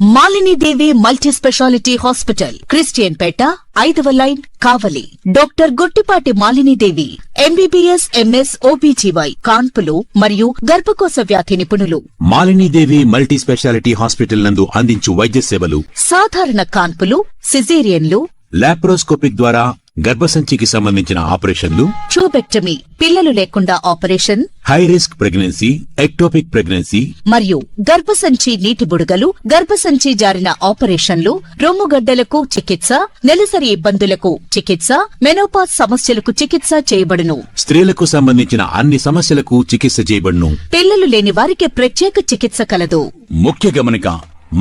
మాలిని దేవి multi speciality hospital, Christian పేట, 5వ line, కావలి. Doctor Guttipati Malini దేవి, MBBS, MS, OBGY, కాన్పులు మరియు గర్భకోశ వ్యాధి నిపుణులు. మాలిని దేవి మల్టీ స్పెషాలిటీ హాస్పిటల్ నందు అందించు వైద్య సేవలు: సాధారణ కాన్పులు, సిజేరియన్లు, లాప్రోస్కోపిక్ ద్వారా గర్భసంచికి సంబంధించిన ఆపరేషన్లు, ట్యూబెక్టమీ, పిల్లలు లేకుండా operation, high risk pregnancy, ectopic pregnancy మరియు గర్భసంచి నీటి బుడగలు, గర్భసంచి జారిన ఆపరేషన్లు, రొమ్ముగడ్డలకు చికిత్స, నెలసరి ఇబ్బందులకు చికిత్స, మెనోపాజ్ సమస్యలకు చికిత్స చేయబడును. స్త్రీలకు సంబంధించిన అన్ని సమస్యలకు చికిత్స చేయబడును. పిల్లలు లేని వారికి ప్రత్యేక చికిత్స కలదు. ముఖ్య గమనిక: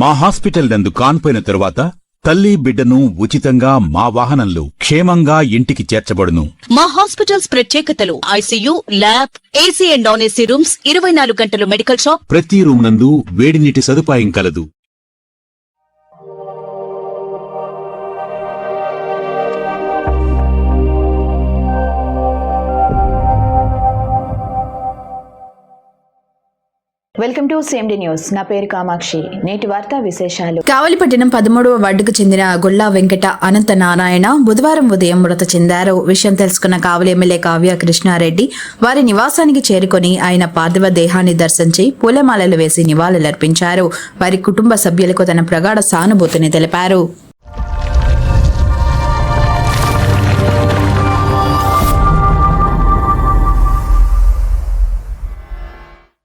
మా హాస్పిటల్ నందు కాన్పోయిన తరువాత తల్లి బిడ్డను ఉచితంగా మా వాహనంలో క్షేమంగా ఇంటికి చేర్చబడును. మా హాస్పిటల్స్ ప్రత్యేకతలు: ICU, lab, AC and non AC rooms, 24 గంటలు మెడికల్ షాప్, ప్రతి రూమ్ నందు వేడి నీటి సదుపాయం కలదు. వెల్కమ్ టు సేమ్డి న్యూస్. నా పేరు కామాక్షి. నేటి వార్తా విశేషాలు. కావలిపట్నం 13వ వార్డుకు చెందిన గొల్లా వెంకట అనంత నారాయణ బుధవారం ఉదయం మృతి చెందారు. విషయం తెలుసుకున్న కావలి ఎమ్మెల్యే కావ్య కృష్ణారెడ్డి వారి నివాసానికి చేరుకొని ఆయన పార్థివ దేహాన్ని దర్శించి పూలమాలలు వేసి నివాళులర్పించారు. వారి కుటుంబ సభ్యులకు తన ప్రగాఢ సానుభూతిని తెలిపారు.